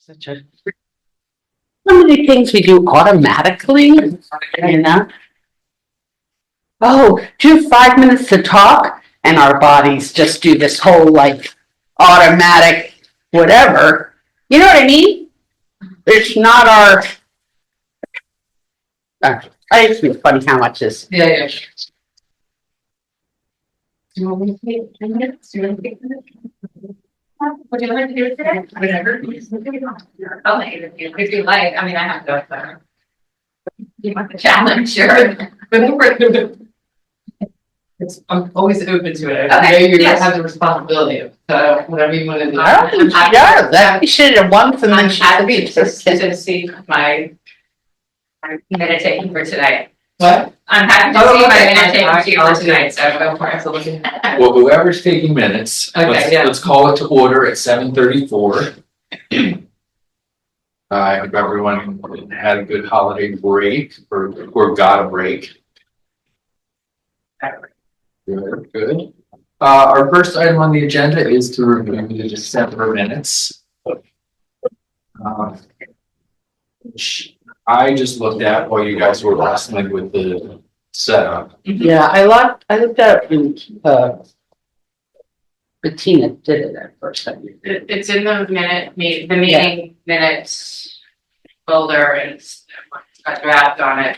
Such a so many things we do automatically, you know? Oh, do 5 minutes to talk, and our bodies just do this whole like automatic whatever. You know what I mean? It's not our. I just think it's funny how much is. Yeah. Do you want me to take 10 minutes? Do you want to take 10 minutes? Would you like to do it today? Whatever. I'll let you do it if you like. I mean, I have to go there. You want the challenge, sure. I'm always open to it. Okay, I know you yes. have the responsibility of, so whatever you want to do. Yeah, that we should have once and then I'm she happy said, to see my meditating for today. What? I'm happy to see my meditating for tonight, so go for it. Well, whoever's taking minutes, Okay, yeah. let's call it to order at 7:34. I hope everyone had a good holiday break or got a break. Good. Our first item on the agenda is to review the December minutes. Which I just looked at while you guys were wrestling with the setup. yeah, I looked at it when Bettina did it at first. It's in the meeting minutes folder, and it's got draft on it.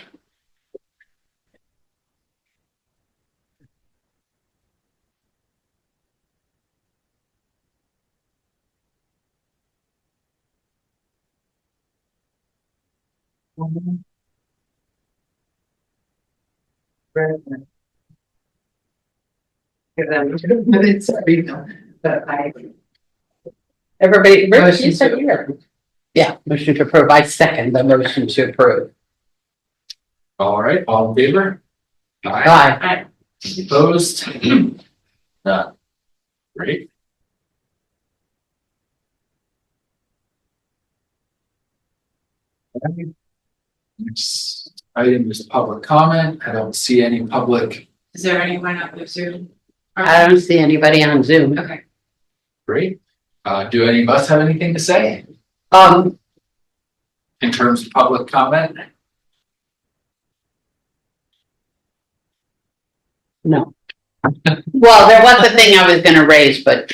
Minutes, but Everybody, Rich, Motion you said to- here. Yeah, motion to approve. I second the motion to approve. All right, all in favor? Aye. Opposed? None. Great. Next item is public comment. I don't see any public. Is there anyone up there Zoom? I don't see anybody on Zoom. Okay. Great. Do any of us have anything to say in terms of public comment? No. Well, there was a thing I was gonna raise, but.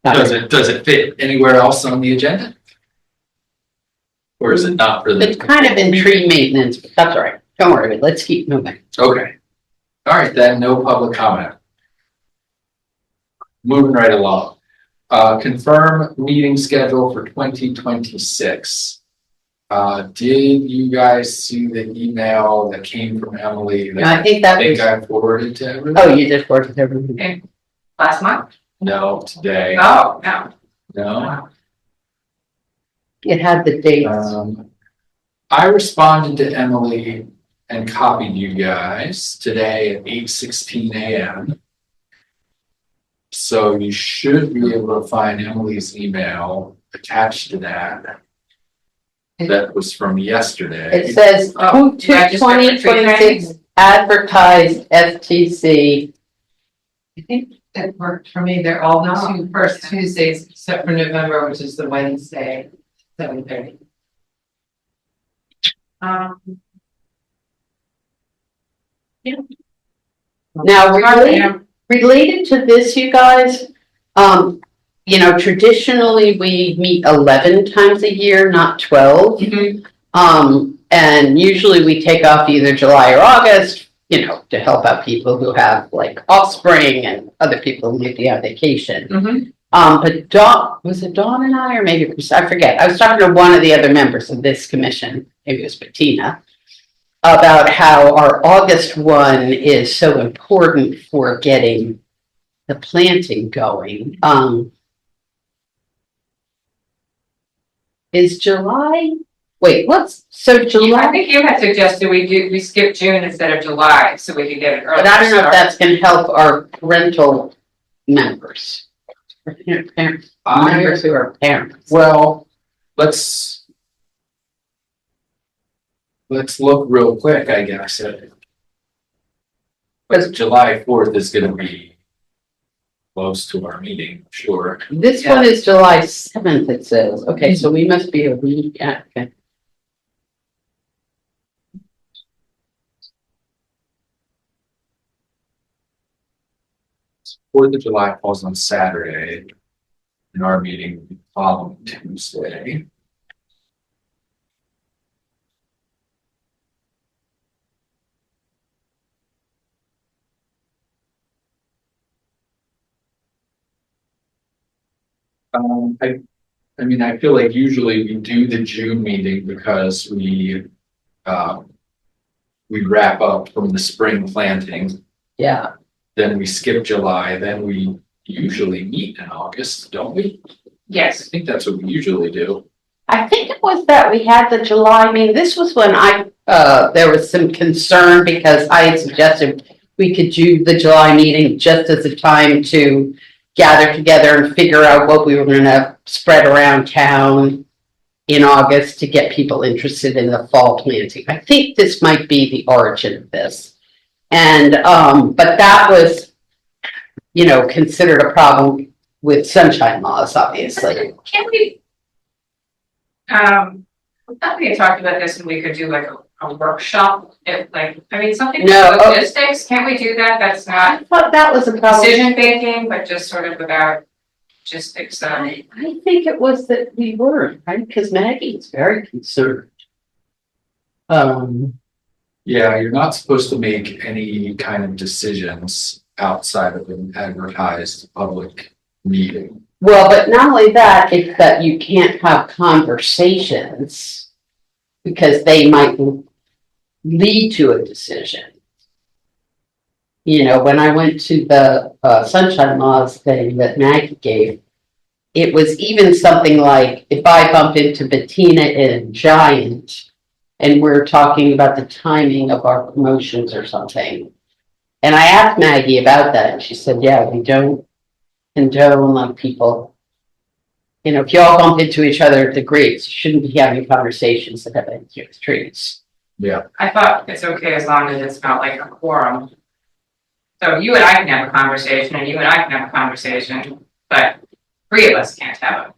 Does it fit anywhere else on the agenda? Or is it not for It's the? kind of in tree maintenance, but that's all right. Don't worry, let's keep moving. Okay. All right, then, no public comment. Moving right along. Confirm meeting schedule for 2026. Did you guys see the email that came from Emily that I think that I was, think I forwarded to everyone? oh, you just worked with everything. Last month? No, today. Oh, no. No. It had the dates. I responded to Emily and copied you guys today at 8:16 a.m. So you should be able to find Emily's email attached to that. That was from yesterday. It says, Oh, to register for tree 2026 advertised FTC. I think that worked for me. They're all the first Tuesdays except for November, which is the Wednesday, 7:30. Now, related to this, you guys, you know, traditionally we meet 11 times a year, not 12. Mhm. And usually we take off either July or August, you know, to help out people who have like offspring and other people who may be on vacation. Mhm. But Dawn, was it Dawn and I, or maybe it was, I forget. I was talking to one of the other members of this commission, maybe it was Bettina, about how our August one is so important for getting the planting going. Is July? Wait, so I July? think you had suggested we skip June instead of July, so we could get it early. But I don't know if that's gonna help our parental members. Members who are parents. Well, let's look real quick, I guess. But July 4th is gonna be close to our meeting, sure. This one is July 7th, it says. Okay, so we must be a week, yeah, okay. Fourth of July falls on Saturday. And our meeting will be the following Tuesday. I mean, I feel like usually we do the June meeting because we wrap up from the spring planting, Yeah. then we skip July, then we usually meet in August, don't we? I Yes, think that's what we usually do. I think it was that we had the July, I mean, this was when there was some concern because I had suggested we could do the July meeting just as a time to gather together and figure out what we were gonna spread around town in August to get people interested in the fall planting. I think this might be the origin of this. And, but that was, considered a problem with sunshine laws, obviously. can we? I thought we had talked about this and we could do like a workshop, something No, with logistics, can't we do that? That's I not thought that was a problem. decision making, but just sort of about logistics. I think it was that we weren't, right? Because Maggie's very concerned. Yeah, you're not supposed to make any kind of decisions outside of an advertised public meeting. Well, but not only that, it's that you can't have conversations because they might lead to a decision. When I went to the sunshine laws thing that Maggie gave, it was even something like if I bumped into Bettina in Giant and we're talking about the timing of our promotions or something. And I asked Maggie about that and she said, yeah, we don't condone like people. If you all bump into each other at the grades, you shouldn't be having conversations that have into the streets. Yeah, I thought it's okay as long as it's not like a quorum. So you and I can have a conversation and you and I can have a conversation, but three of us can't have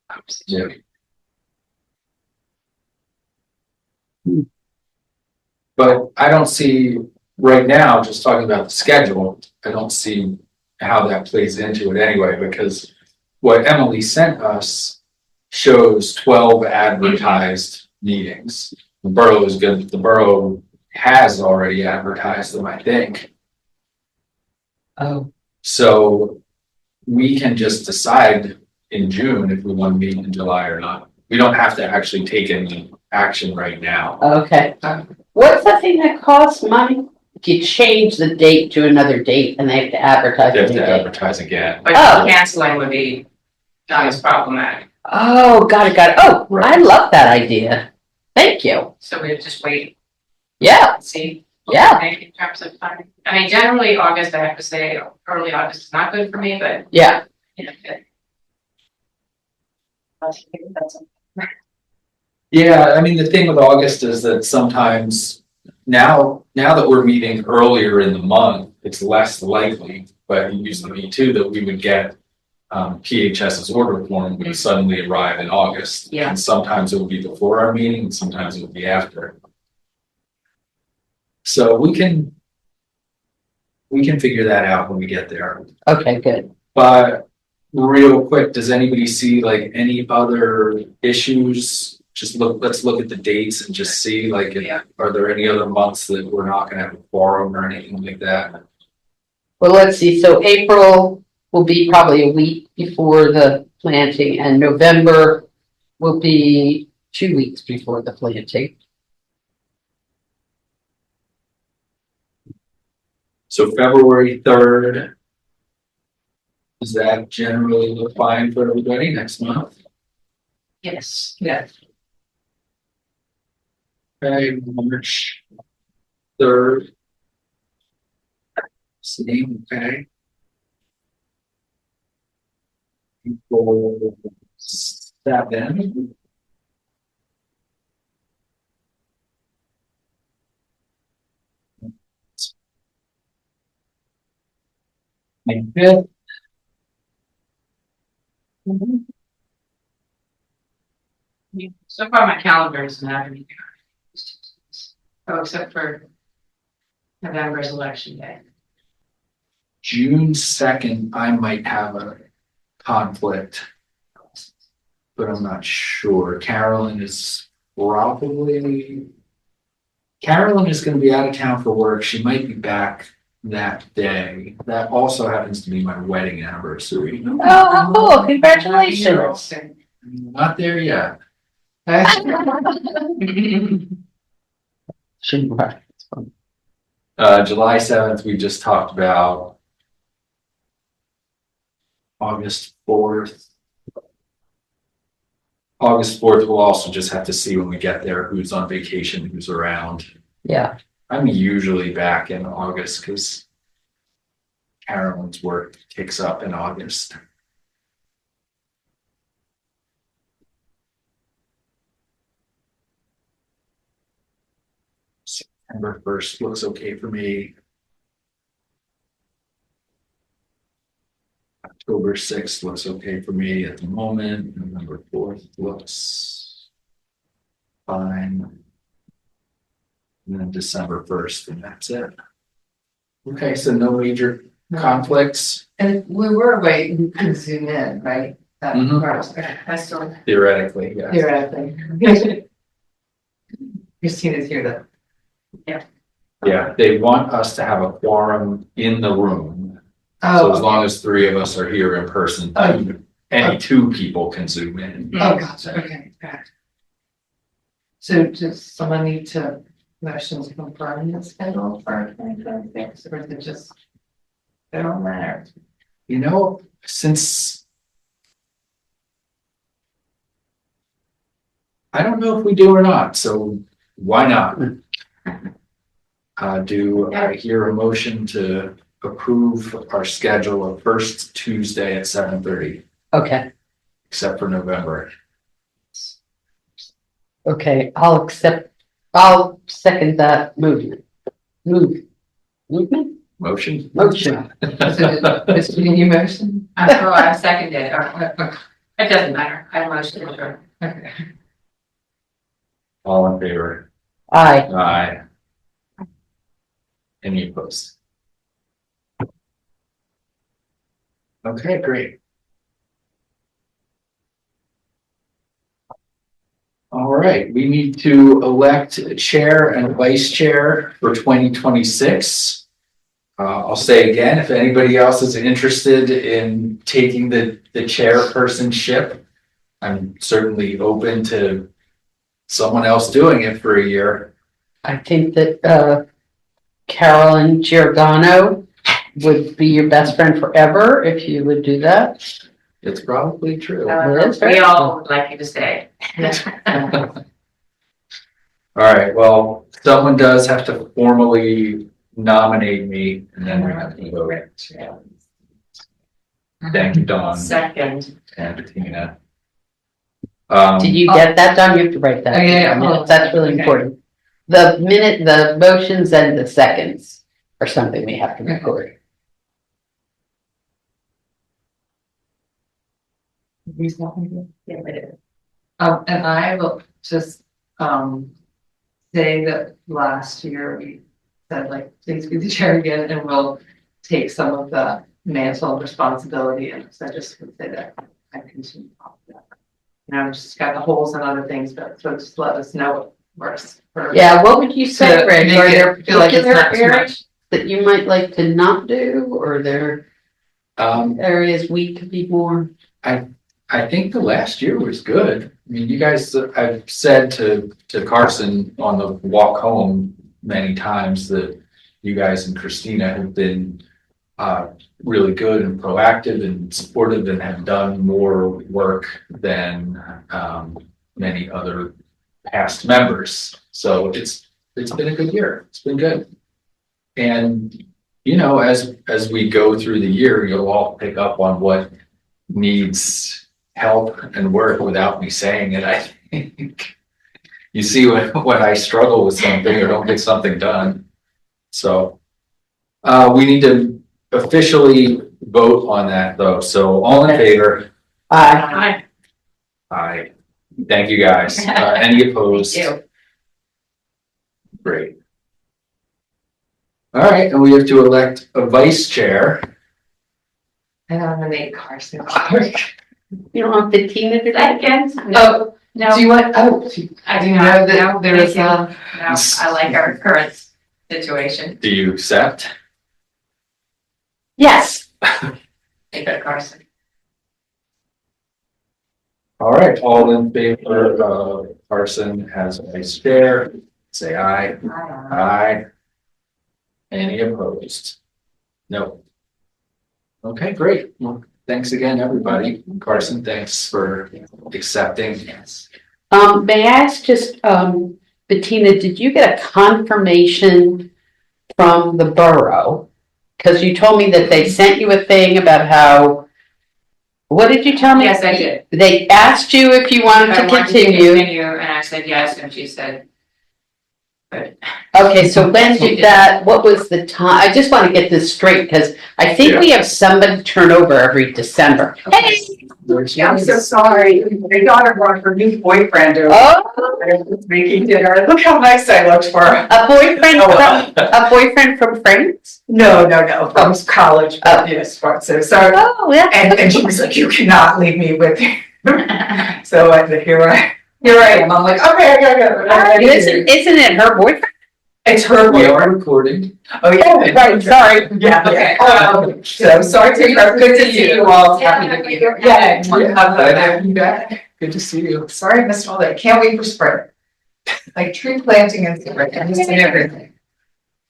a conversation. yeah. But I don't see, right now, just talking about the schedule, I don't see how that plays into it anyway, because what Emily sent us shows 12 advertised meetings. The borough is good, the borough has already advertised them, I think. Oh. So we can just decide in June if we want to meet in July or not. We don't have to actually take any action right now. Okay. What's the thing that costs money? If you change the date to another date and they have to advertise They a have new to date. advertise again. But Oh. canceling would be not as problematic, Oh, got it. Oh, I Right. love that idea. Thank you. so we would just wait Yeah, and see. Yeah. In terms of timing, I mean, generally August, I have to say, early August is not good for me, but yeah. Yeah, I mean, the thing with August is that sometimes now that we're meeting earlier in the month, it's less likely, but it used to be too, that we would get PHS's order form would suddenly arrive in August. Yeah. And sometimes it would be before our meeting, and sometimes it would be after. So we can figure that out when we get there. Okay, good. But real quick, does anybody see like any other issues? Let's look at the dates and just see like, Yeah. are there any other months that we're not gonna have a quorum or anything like that? Well, let's see. So April will be probably a week before the planting and November will be 2 weeks before the planting. So February 3rd. Does that generally look fine for everybody next month? Yes, yes. Okay, March 3rd. Same, okay. April 7th. May 5th. So far, my calendar is not everything. Oh, except for November's election day. June 2nd, I might have a conflict. But I'm not sure. Carolyn is gonna be out of town for work. She might be back that day. That also happens to be my wedding anniversary. Oh, how cool, congratulations. Not there yet. July 7th, we just talked about. August 4th. August 4th, we'll also just have to see when we get there who's on vacation, who's around. Yeah, I'm usually back in August because Carolyn's work kicks up in August. September 1st looks okay for me. October 6th looks okay for me at the moment. November 4th looks fine. And then December 1st, and that's it. Okay, so no major conflicts And we were away, you could zoom in, right? That Mhm. part, okay, I still, theoretically, yeah. theoretically. Christina's here to. Yeah, they want us to have a quorum in the room. So Oh, as long as 3 of us are here in person, Oh. any 2 people can zoom in. oh, gotcha, okay, got it. So does someone need to motion to confirm the schedule for 2026, or is it just? They don't matter. You know, since I don't know if we do or not, so why not? Do I hear a motion to approve our schedule of first Tuesday at 7:30, okay, except for November? okay, I'll second that movement. Movement? Motion? Motion. So is it any motion? Oh, I seconded, it doesn't matter, I motioned it. Okay. All in favor? Aye. Aye. Any opposed? Okay, great. All right, we need to elect a chair and a vice chair for 2026. I'll say again, if anybody else is interested in taking the chairpersonship, I'm certainly open to someone else doing it for a year. I think that Carolyn Giordano would be your best friend forever if you would do that. It's probably true. We all would like you to stay. All right, well, someone does have to formally nominate me and then we have to vote. Thank you, Dawn Second. and Bettina. Did you get that done? You have to write that. Oh, yeah, in the yeah. minutes. That's really Okay. important. The motions and the seconds are something we have to record. And I will just, say that last year we said like, please be the chair again, and we'll take some of the mantle responsibility, and so I just would say that I continue. You know, just got the holes and other things, but so just let us know what works. for- Yeah, what would you say, To Greg? make Are it there feel like it's particular not too areas much. that you might like to not do, or are there Um, areas we could be more? I think the last year was good. I mean, you guys, I've said to Carson on the walk home many times that you guys and Christina have been really good and proactive and supportive and have done more work than many other past members. So it's been a good year. It's been good. And, you know, as we go through the year, you'll all pick up on what needs help and work without me saying it. I think you see when I struggle with something or don't get something done. So we need to officially vote on that though. So all in favor? Aye. Aye. Thank you, guys. Any opposed? You. Great. All right, and we have to elect a vice chair. I nominate Carson. You don't want Bettina to that? Second, Oh, no, do you want, oh, I do do you not, know no, that there is thank you. a, No, I like our current situation. Do you accept? Yes. Make it Carson. All right, all in favor of Carson as vice chair, say aye. Aye. Any opposed? No. Okay, great. Well, thanks again, everybody. Carson, thanks for accepting. Yes. May I ask just, Bettina, did you get a confirmation from the borough? Because you told me that they sent you a thing about how, what did you tell me? Yes, I did. They asked you if you wanted I to wanted to continue. continue, and I said yes, and she said, but Okay, so when did that, what was the time? I just want to get this straight because I think we have somebody turn over every December. Hey! Yeah, I'm so sorry. My daughter brought her new boyfriend over. Oh, I was making dinner. Look how nice I looked for her. a boyfriend from France? No, from college, but yes, so sorry. Oh, yeah. And she was like, you cannot leave me with him. So here I am. I'm like, okay, I gotta go. Isn't it her boyfriend? It's her We boyfriend. are recording. Oh, yeah. Right, sorry. Yeah, Okay. so sorry to her. Good to see you all. Yeah, Happy to be you're here. Yeah. Glad to have you back. Good to see you. Sorry, I missed all that. Can't wait for spring. Like tree planting and spring, and everything.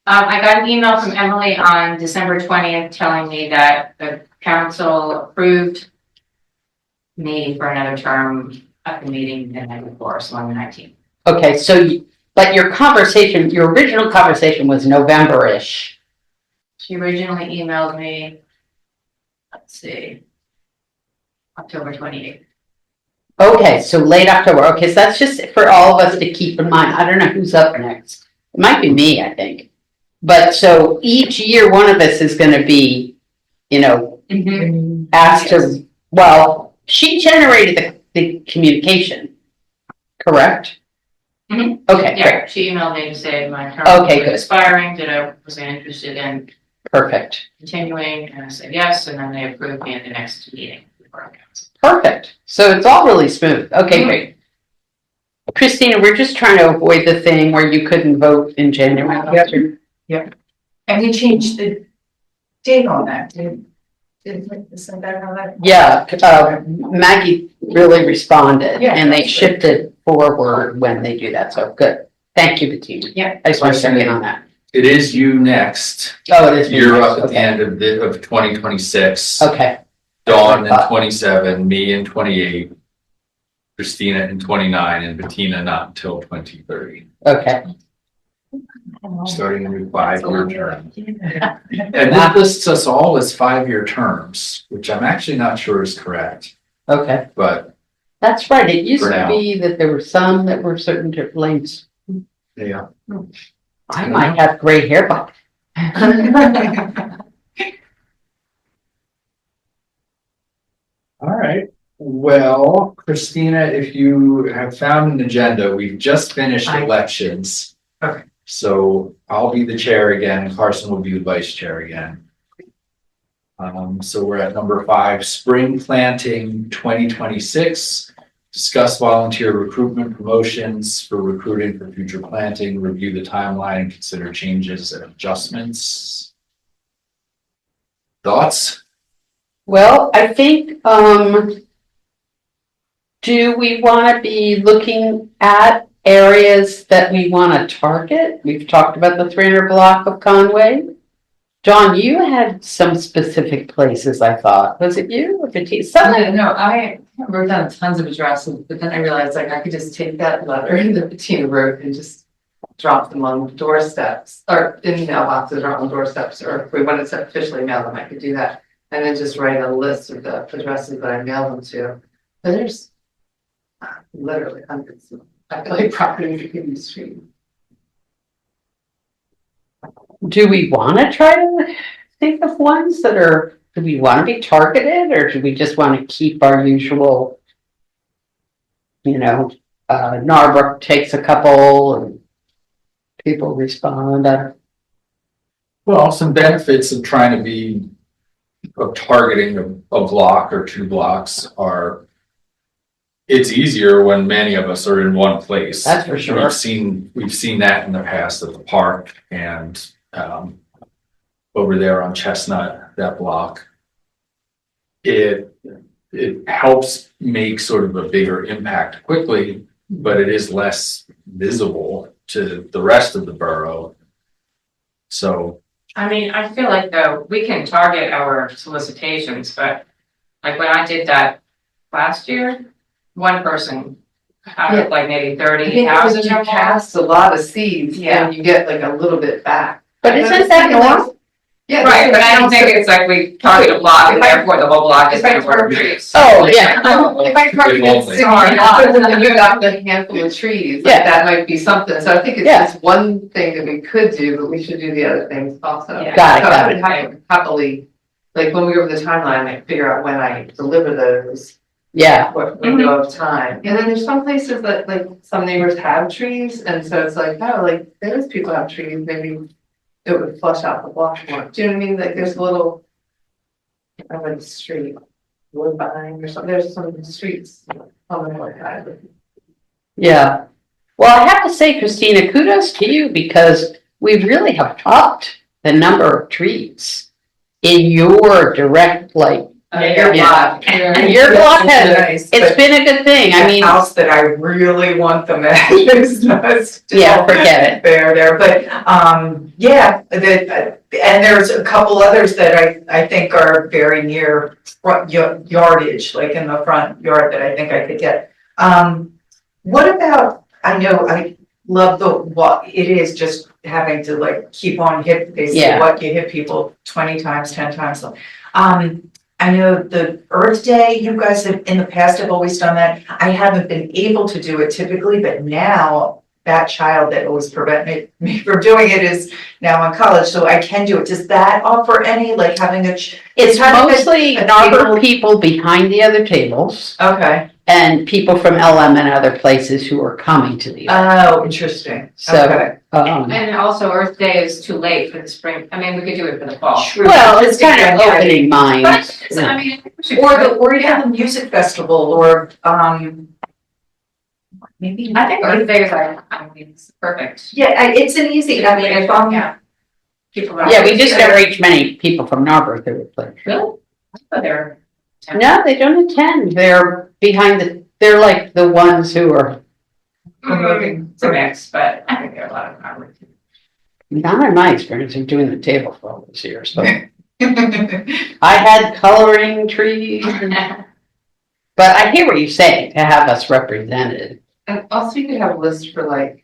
I got an email from Emily on December 20th telling me that the council approved me for another term at the meeting the night before, so on the 19th. Okay, so, but your original conversation was November-ish. She originally emailed me, let's see, October 28th. Okay, so late October. Okay, so that's just for all of us to keep in mind. I don't know who's up next. It might be me, I think. But so each year, one of us is gonna be, asked to, well, she generated the communication, correct? Mhm. Okay, great, Yeah, she emailed me to say my term Okay, was good. expiring, was I interested in perfect, continuing, and I said yes, and then they approved me at the next meeting before our council. perfect. So it's all really smooth. Okay, Mhm. great. Christina, we're just trying to avoid the thing where you couldn't vote in January. And we changed the date on that, didn't send that how that? Yeah, Maggie really responded Yeah, and they that's good. shifted forward when they do that. So good. Thank you, Bettina. Yeah. I just want to check in on that. It is you next. Oh, it is. me You're next. up at the Okay. end of 2026. Okay, Dawn in 27, me in 28, Christina in 29, and Bettina not until 2030. okay. Starting a new 5-year term. And that lists us all as 5-year terms, which I'm actually not sure is correct, Okay. but That's right. It used For to now. be that there were some that were certain lengths. yeah. I might have gray hair, but All right. Well, Christina, if you have found an agenda, we've just finished I- elections. Okay. So I'll be the chair again, Carson will be the vice chair again. So we're at number 5, spring planting 2026. Discuss volunteer recruitment promotions for recruiting for future planting, review the timeline, and consider changes and adjustments. Thoughts? well, I think, do we want to be looking at areas that we want to target? We've talked about the 300 block of Conway. John, you had some specific places, I thought. Was it you or Bettina? Something. No, I wrote down tons of addresses, but then I realized like I could just take that letter that Bettina wrote and just drop them on doorsteps or in mailboxes or on doorsteps, or if we wanted to officially mail them, I could do that. And then just write a list of the addresses that I mail them to. But there's literally hundreds of, I feel like property in the street. Do we want to try to think of ones that are do we want to be targeted or do we just want to keep our usual, Narbrook takes a couple and people respond. Well, some benefits of trying to be, of targeting a block or 2 blocks are, it's easier when many of us are in one place. That's for sure. We've seen that in the past at the park and, over there on Chestnut, that block. It helps make sort of a bigger impact quickly, but it is less visible to the rest of the borough. So, I mean, I feel like though, we can target our solicitations, but like when I did that last year, one person out of like maybe I 30 think because houses. you cast a lot of seeds and you get like a little bit back. But isn't that normal? Yeah. Right, but I don't think it's like we target a block and If I- therefore the whole block is if I gonna work target- trees. Oh, yeah. If I targeted Only. 60 houses and then you got the handful of trees, like Yeah. that might be something. So I think it's Yeah. just one thing that we could do, but we should do the other things also. Yeah. Got it, So got I it. would happily, like when we go over the timeline, I figure out when I deliver those, Yeah, what window of time. And then there's some places that like some neighbors have trees and so it's like, oh, like those people have trees, maybe it would flush out the block more. Do you know what I mean? Like there's a little, I went the street, Woodbine or something, there's some streets on the north side. yeah. Well, I have to say, Christina, kudos to you because we really have upped the number of trees in your direct, like, Your Yeah. block. Your block has- Nice, it's but been a good thing. I the mean, house that I really want them at is not still yeah, forget it. there, but, yeah, and there's a couple others that I think are very near front yardage, like in the front yard that I think I could get. What about, I know I love what it is just having to like keep on hit, they say Yeah. what you hit people 20 times, 10 times. I know the Earth Day, you guys have in the past have always done that. I haven't been able to do it typically, but now that child that was preventing me from doing it is now in college, so I can do it. Does that offer any, like having It's kind of mostly a Narborough table- people behind the other tables Okay, and people from LM and other places who are coming to the event. oh, interesting, So, okay. And also Earth Day is too late for the spring. I mean, we could do it for the fall. True. well, it's kind of Yeah. opening minds. But I mean, we should. Or yeah. even the music festival, or, maybe. I think Earth Day is like, I mean, it's perfect. Yeah, it's an easy, I mean, if I'm, Yeah. People are- Yeah, we just don't reach many people from Narborough who would play. Really? Oh, they're. No, they don't attend. They're they're like the ones who are, It's a mix, but I think there are a lot of our. not in my experience of doing the table for all those years, but I had coloring trees. But I hear what you're saying, to have us represented. And also you could have a list for like,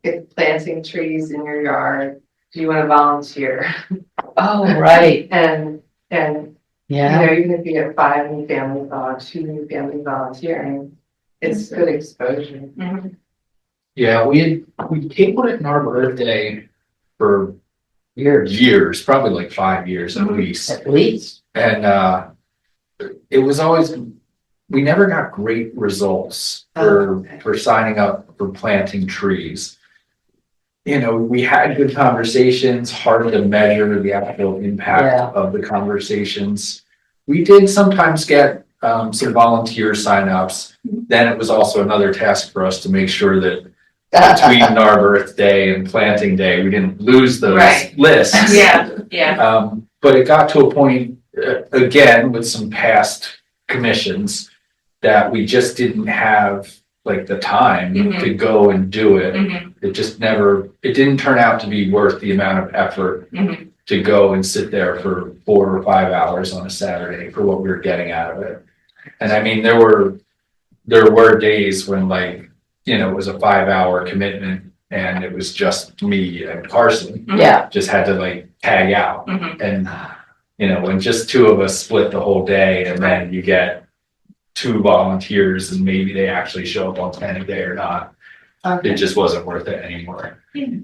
if planting trees in your yard, do you wanna volunteer? Oh, right. And, Yeah, even if you get 5 new families volunteering, 2 new families volunteering, it's good exposure. yeah, we tabled it in Arbor Earth Day for years, probably like 5 years at least. at least. And it was always, we never got great results for signing up for planting trees. You know, we had good conversations, hard to measure the actual Yeah. impact of the conversations. We did sometimes get some volunteer signups. Then it was also another task for us to make sure that between Arbor Earth Day and Planting Day, we didn't lose those Right. lists. Yeah. But it got to a point, again, with some past commissions, that we just didn't have like the time Mhm. to go and do it. Mhm. It just never, it didn't turn out to be worth the amount of effort Mhm. to go and sit there for 4 or 5 hours on a Saturday for what we were getting out of it. And I mean, there were days when like, you know, it was a 5-hour commitment and it was just me and Carson. Yeah, Just had to like tag out. Mhm. And, you know, when just 2 of us split the whole day and then you get 2 volunteers and maybe they actually show up on planning day or not, it just wasn't worth it anymore.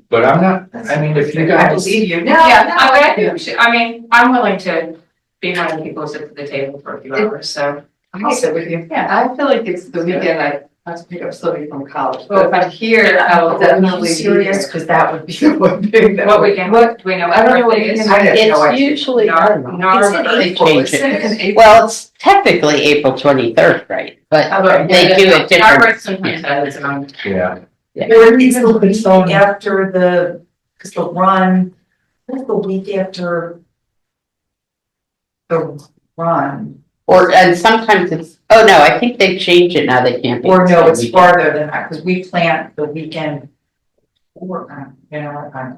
But I'm not, I mean, if you I guys, believe you. No, Yeah, no, I mean, I think we should, I mean, I'm willing to be one of the people who sit at the table for a few hours, so. I'll sit with you. Yeah, I feel like it's the weekend, I have to pick up Sylvia from college, but if I'm here, I will Are you definitely be serious? here. Cause that would be the one thing that. What weekend, what, do we know I don't know what what it is? weekend I have no It's idea. usually, I don't know. It's in They April, change isn't it. it? Well, it's technically April 23rd, right? But Okay. they do it different. Harvard sometimes has its own. Yeah. Or it's the week after the, cause the run, what's the week after the run? Or, and sometimes it's, oh no, I think they change it now, they can't. be Or the no, same it's weekend. farther than that, cause we plant the weekend. Or, you know, I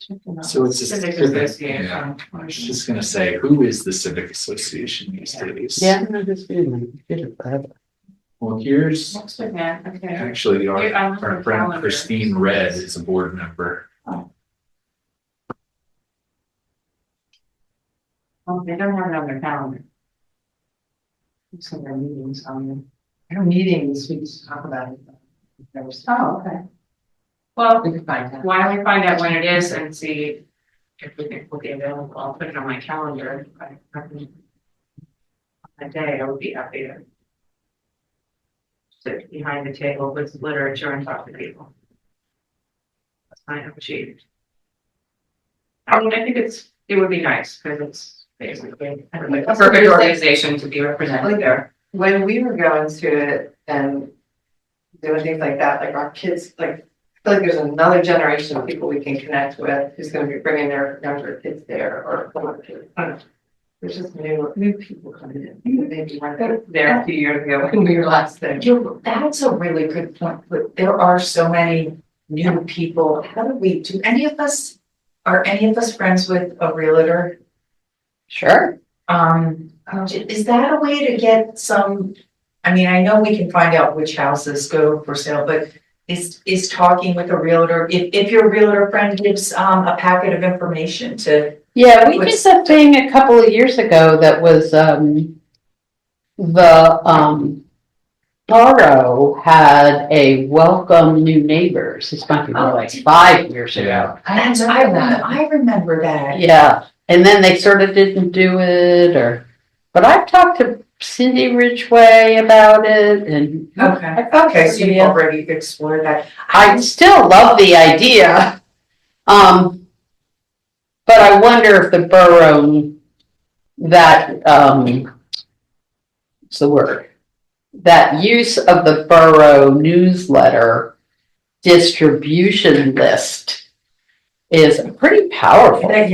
don't So it's just, Civic yeah, Association. I was just gonna say, who is the civic association these days? Yeah, no, this is. Well, here's Next weekend, okay. actually Here, I'm our looking friend calendar. Christine Red is a board member. Oh, they don't have it on their calendar. Some of their meetings on them. Our meeting this week to talk about it. Oh, okay. Well, We can find out. why don't we find out when it is and see if we think we'll be available, I'll put it on my calendar. A day, I would be happy to sit behind the table with literature and talk to people. That's kind of achieved. I mean, I think it would be nice, because it's basically like a perfect organization to be represented there. When we were going through it and doing things like that, like our kids, like, I feel like there's another generation of people we can connect with who's gonna be bringing their younger kids there or older kids. I don't know. There's just new people coming in, who maybe weren't there a few years ago when we were last there. That's a really good point, but there are so many new people. How do are any of us friends with a realtor? Sure. Is that a way to get some, I mean, I know we can find out which houses go for sale, but is talking with a realtor, if your realtor friend gives, a packet of information to, Yeah, we did What's- a thing a couple of years ago that was, borough had a welcome new neighbors. It's might be more like 5 years ago. I remember that. Yeah, and then they sort of didn't do it but I've talked to Cindy Ridgway about it and. Okay, so you've already explored that. I still love the idea. But I wonder if the borough, what's the word? That use of the borough newsletter distribution list is a pretty powerful thing.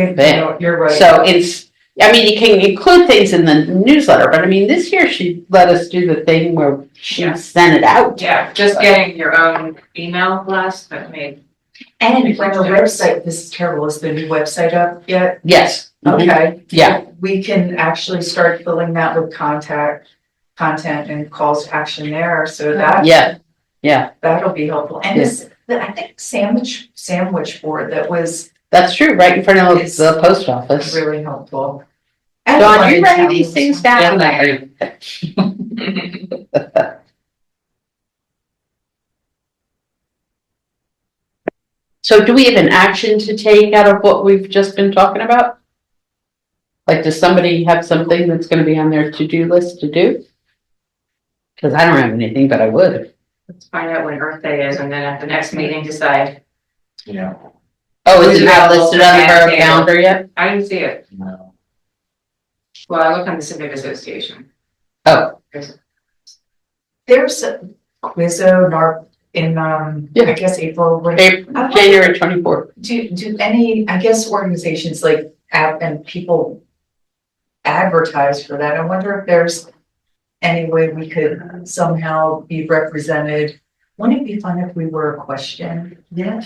You're right. So I mean, you can include things in the newsletter, but I mean, this year she let us do the thing where she Yeah. sent it out. Yeah, just getting your own email blast that made. And when the website, this is terrible, is the new website up yet? Yes. Mhm. Okay. Yeah. We can actually start filling that with content and calls to action there, so Yeah, yeah, that'll be helpful. And I think sandwich board, that was that's true, right in front of It's the post office. really helpful. Don, you writing these things down? So do we have an action to take out of what we've just been talking about? Like, does somebody have something that's gonna be on their to-do list to do? Cause I don't have anything, but I would. Let's find out when Earth Day is and then at the next meeting decide. Yeah. Oh, is Who's it not available listed for on that our table? calendar yet? I didn't see it. No. Well, I looked on the Civic Association. Oh, There's a Quizzo in, I guess April. January 24th. Do any, I guess organizations like app and people advertise for that? I wonder if there's any way we could somehow be represented. Wouldn't it be fun if we were a question? Yeah.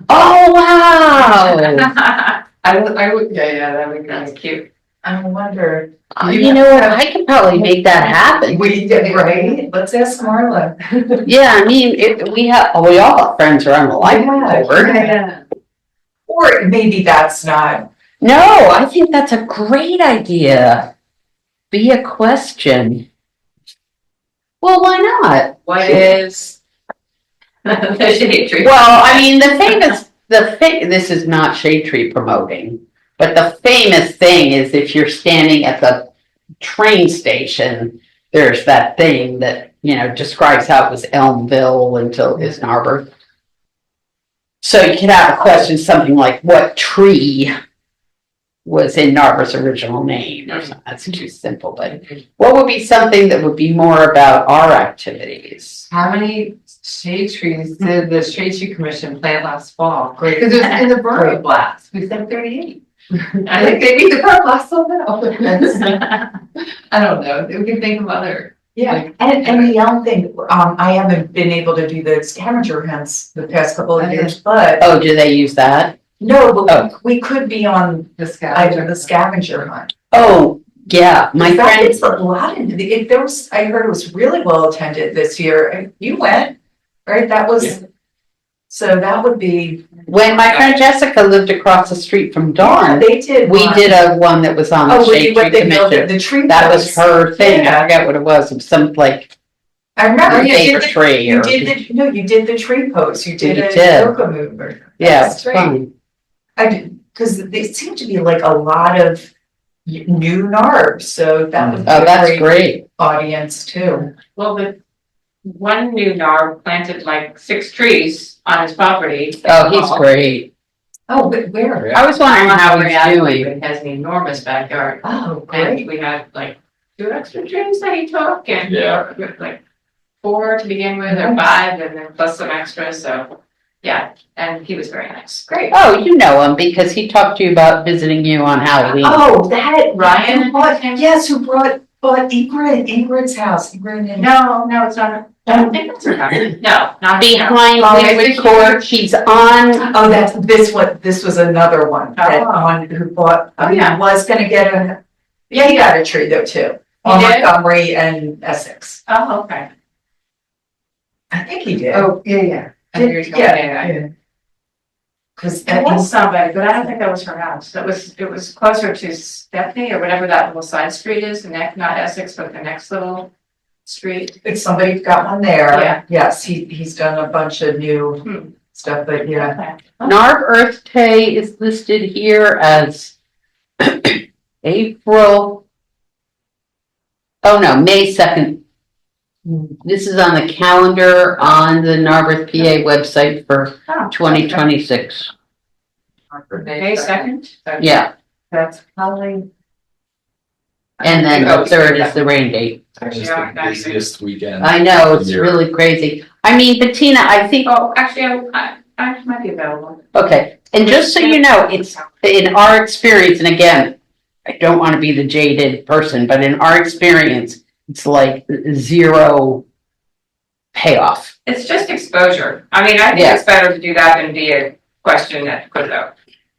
Oh, wow. I would, yeah, that would be That's nice. cute. I wonder. You know what, I could probably make that happen. We did, right? Let's ask Marla. Yeah, I mean, we all have friends who are on the library board. Yeah. Or maybe that's not, No, I think that's a great idea. Be a question. Well, why not? What is the shade tree? Well, I mean, this is not Shade Tree promoting, But the famous thing is if you're standing at the train station, there's that thing that, describes how it was Elmville until it was Narberth. So you could have a question, something like, what tree was in Narberth's original name or something? That's too simple, but what would be something that would be more about our activities? How many shade trees did the Shade Tree Commission plant last fall? Because it was in the borough blast, we said 38. I think they need the borough blast so now. I don't know, we can think of other. Yeah, and the other thing, I haven't been able to do the scavenger hunts the past couple of years, but Oh, do they use that? no, but we could be on The the scavenger hunt. Oh, yeah, my That friend, is a lot into I heard it was really well attended this year, and you went, right? That was, so that would be. when my friend Jessica lived across the street from Dawn, They did. we one. did one that was on the Oh, Shade what Tree they built, Commission. the tree. That was posts. her thing, I Yeah. forget what it was, some like I remember you paper did, tree you or, did the tree post, you did We a did. yoga mover. yeah, That's it's great. fun. Because they seem to be like a lot of new NARBs, so that would be Oh, a that's great great. audience too. Well, the one new NARB planted like 6 trees on his property. Oh, he's great. Oh, where? I was wondering how he's He doing. has an enormous backyard. Oh, And great. we had like 2 extra trees that he took and Yeah. like 4 to begin with or 5 and then plus some extras, so yeah, and he was very nice. Great. Oh, you know him because he talked to you about visiting you on Halloween. Oh, that, Ryan? who bought, yes, who bought Ingrid's house, Ingrid and. No, it's not. I don't think that's her house. No, not Behind Oh, Linwood it's- Court, he's on, Oh, this was another one, that one who bought, Oh, yeah. was gonna get he got a tree though too. He On did? Montgomery and Essex. Oh, okay. I think he did. Oh, yeah. I hear you. Yeah. Cause It was somebody, but I don't think that was her house. It was closer to Stephanie or whatever that little side street is, the next, not Essex, but the next little street. if somebody's got one there. Yeah. Yes, he's done a bunch of new Hmm. stuff, but yeah. Okay. Narb Earth Day is listed here as April. Oh, no, May 2nd. This is on the calendar on the Narberth PA website for Oh, 2026. May 2nd? Yeah, That's probably. and then the 3rd is the rain date. It's Yeah, the busiest weekend. I know, it's Yeah. really crazy. I mean, Bettina, I think, Oh, actually, I might be available. okay, and just so you know, it's in our experience, and again, I don't want to be the jaded person, but in our experience, it's like 0 payoff. It's just exposure. I mean, I think Yeah. it's better to do that than be a question that put it out.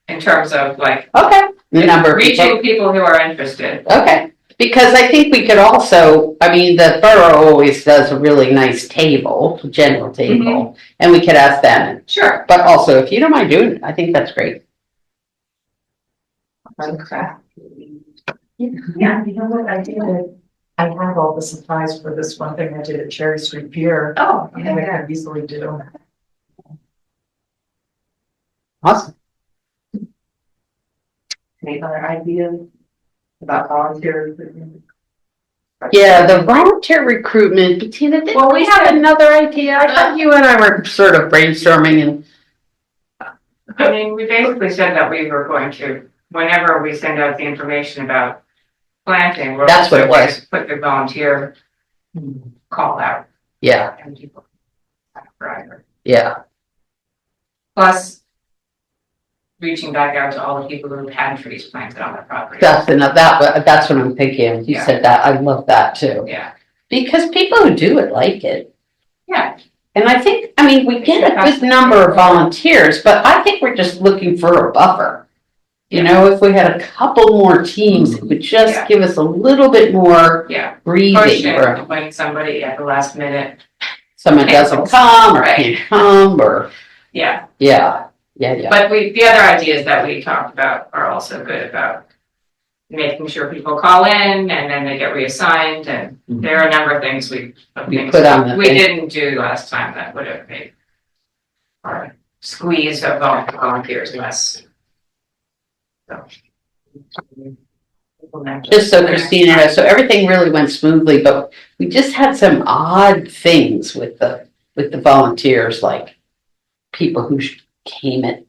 In terms of like, Okay. The number of people. reaching people who are interested. Okay, because I think we could also, I mean, the borough always does a really nice table, general table, and we could ask them. Sure. But also, if you don't mind doing it, I think that's great. Yeah, you know what, I have all the supplies for this one thing I did at Cherry Street Pier. Oh, I think I could easily do. Awesome. Any other ideas about volunteers? Yeah, the volunteer recruitment, Bettina, did Well, we we have said- another idea? I thought you and I were sort of brainstorming and, I mean, we basically said that we were going to, whenever we send out the information about planting, we're That's what also it going was. to put the volunteer call out. yeah, And people. Right. yeah, Plus, reaching back out to all the people who had trees planted on their property. that's what I'm thinking. You Yeah. said that, I love that too. Yeah, Because people who do it like it. yeah, And I think, I mean, we get a good number of volunteers, but I think we're just looking for a buffer. You know, if we had a couple more teams, it would Yeah. just give us a little bit more yeah. Push breathing, or it when somebody at the last minute, someone doesn't Cancels. come or Right. can't come, or, yeah. yeah. But the other ideas that we talked about are also good about making sure people call in and then they get reassigned, and there are a number of things We put on the we thing. didn't do last time that would have made our squeeze of volunteers less. So, Just so Christina knows, so everything really went smoothly, but we just had some odd things with the volunteers, like people who came at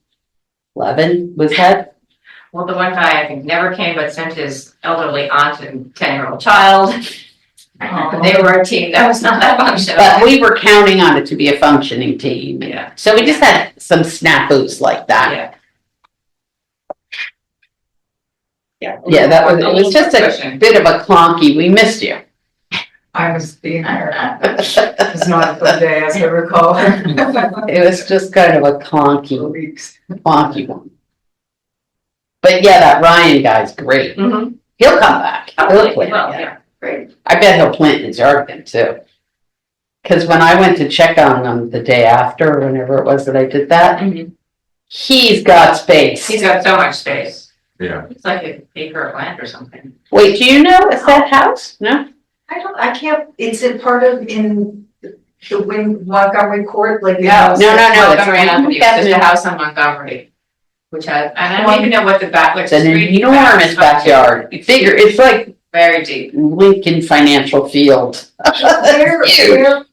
11, was that? Well, the one guy I think never came, but sent his elderly aunt and 10-year-old child. They were a team, that was not that functional. But we were counting on it to be a functioning team. Yeah. So we just had some snafus like that. Yeah. Yeah. Yeah, it was just a bit of a clunky, we missed you. I was being there. It's not a good day, as I recall. It was just kind of a clunky Weeks. one. But yeah, that Ryan guy's great. Mhm. He'll come back. He'll play Well, again. yeah, great. I bet he'll plant in his yard again too. Cause when I went to check on him the day after, or whenever it was that I did that, Mhm. he's got space. He's got so much space. Yeah. It's like an acre of land or something. Wait, do you know, is that house? No? I can't, is it part of in the Montgomery Court, like? No, no, it's Montgomery right Avenue. in There's a Montgomery. house on Montgomery, which has, and I don't even know what the back, like It's the an street. enormous backyard. Figure, it's like Very deep. Lincoln Financial Field. Where, Huge.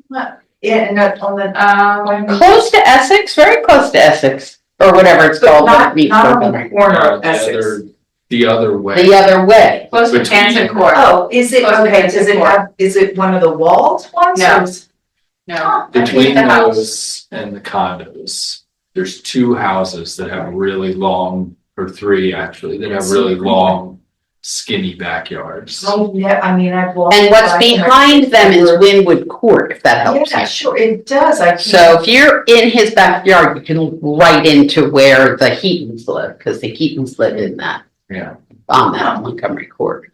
yeah, and on the, Close to Essex, very close to Essex, or whatever it's called. when it not, meets not on the Montgomery. corner of Essex. The other way. The other way. Close to Between- Hanson Court. Oh, is it, Close to okay, does Hanson it Court. have, is it one of the walled ones? No. or is- No. Huh, Between the house. those and the condos, there's two houses that have really long, or three actually, that have really long, skinny backyards. Oh, yeah, I mean, I've walked. And what's by and I- behind them is Wynwood Court, if that helps Yeah, you. sure, it does, I. So if you're in his backyard, you can look right into where the Heatons live, because the Heatons live in that, Yeah. on that Montgomery Court.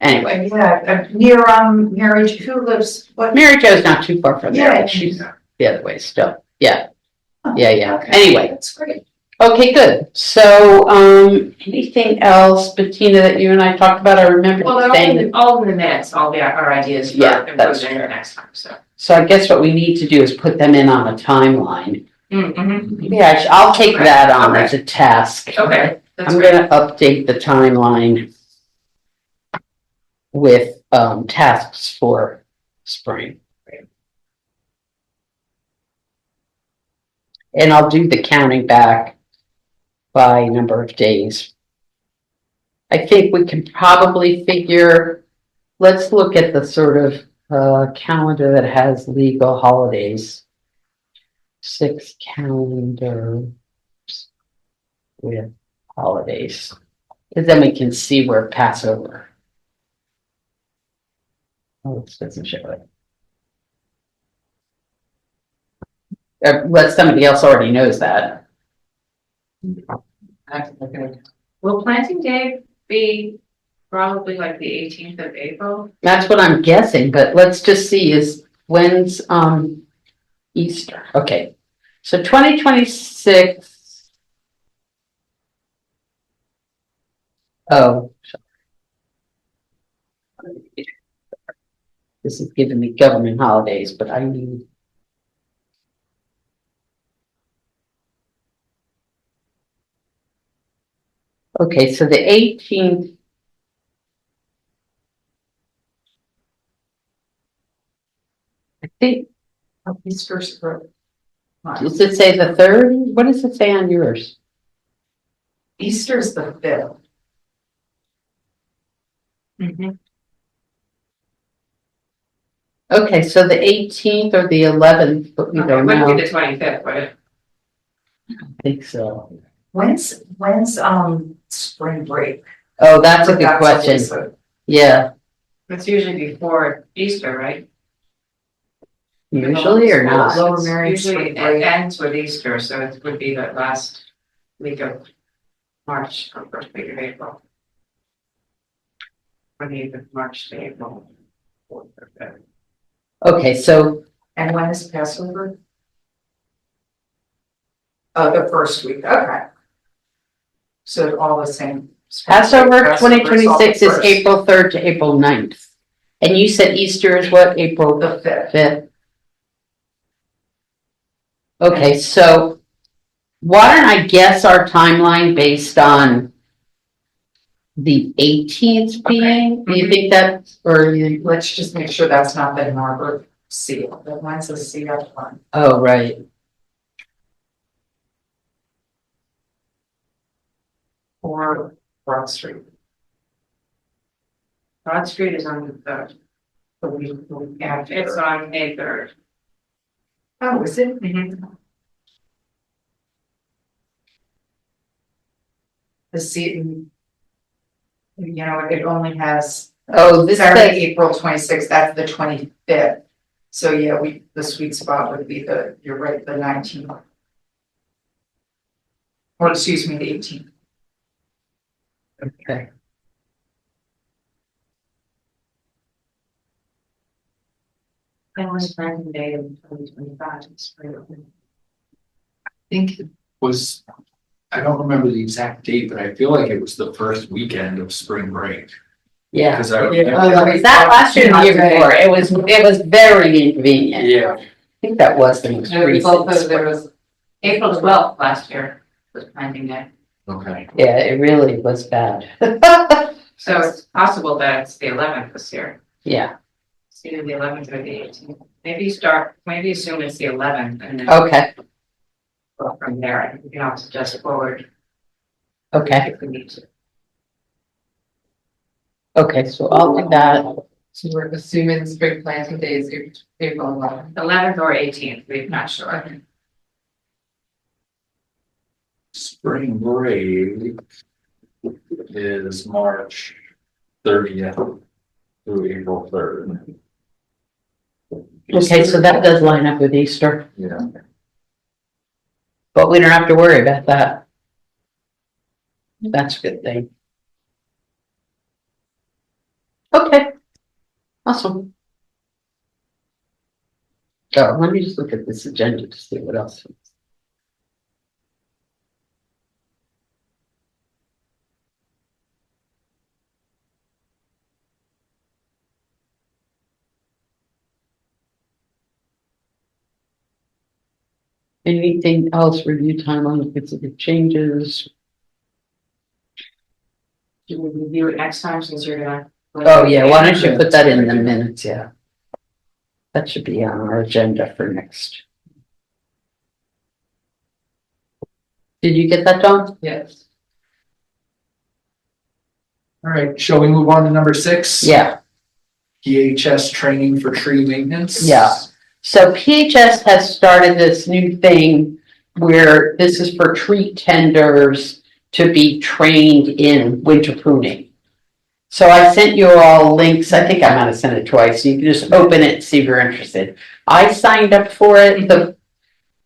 Anyway, Yeah, near, Mary, who lives, what? Mary Jo's not too far from there, Yeah. but she's the other way still. Yeah. Yeah. Okay, Anyway, that's great. okay, good. So, anything else, Bettina, that you and I talked about? I remember Well, they're saying that. all in the minutes, all our ideas for Yeah, that's improving true. next time, so. So I guess what we need to do is put them in on a timeline. Mm-hmm. Yeah, I'll take Okay, that on okay. as a task. Okay, that's I'm great. gonna update the timeline with, tasks for spring. And I'll do the counting back by number of days. I think we can probably figure, let's look at the sort of, calendar that has legal holidays. 6 calendars with holidays. Because then we can see where Passover. Oh, this doesn't show it. But somebody else already knows that. Will planting day be probably like the 18th of April? That's what I'm guessing, but let's just see is when's Easter. Okay. So 2026. Oh. sorry. This is giving me government holidays, but I need. Okay, so the 18th. I think, Easter's for. does it say the 3rd? What does it say on yours? Easter's the 5th. Mm-hmm. Okay, so the 18th or the 11th, but we It don't wouldn't know. be the 25th, would it? I think so. When's, spring break? Oh, that's a good That's question. always a- Yeah, It's usually before Easter, right? usually or not. Lower Merion Usually spring it break. ends with Easter, so it would be the last week of March or first week of April. 28th of March to April. 4th or 5th. Okay, so, And when is Passover? Oh, the first week, okay. So all the same. Passover Passover's all the 2026 is first. April 3rd to April 9th. And you said Easter is what, April The 5th. 5th? Okay, so why don't I guess our timeline based on the 18th being, do you think that, or you, Let's just make sure that's not the Harbor seal, the one's a CF one. oh, right. Or Broad Street. Broad Street is on the third. The week after. It's on May 3rd. Oh, is it? The Seton. You know, it only has Oh, this Saturday, says, April 26th, that's the 25th. So yeah, the sweet spot would be you're right, the 19th. Or excuse me, the 18th. okay. That was Franklin Day of 2025. I think it was, I don't remember the exact date, but I feel like it was the first weekend of spring break. Yeah. Because I Oh, remember. was that last year or the year before? It was very inconvenient. Yeah, I think that was the most There was recent. also, there was April 12th last year was planting day. okay. Yeah, it really was bad. So it's possible that it's the 11th this year. Yeah, It's either the 11th or the 18th. Maybe assume it's the 11th and then okay, go from there. And you can also adjust forward okay, if we need to. okay, so I'll do that. So we're assuming spring planting day is April 11th. 11th or 18th, we're not sure. Spring break is March 30th through April 3rd. Okay, so that does line up with Easter, Yeah. but we don't have to worry about that. That's a good thing. Okay, awesome. So let me just look at this agenda to see what else. Anything else, review timeline, specific changes? Do we review it next time since you're gonna? Oh, yeah, why don't you put that in the minutes, yeah. That should be on our agenda for next. Did you get that, Dawn? Yes. All right, shall we move on to number 6? Yeah, PHS training for tree maintenance? Yeah. so PHS has started this new thing where this is for tree tenders to be trained in winter pruning. So I sent you all links, I think I might have sent it twice, you can just open it and see if you're interested. I signed up for it, the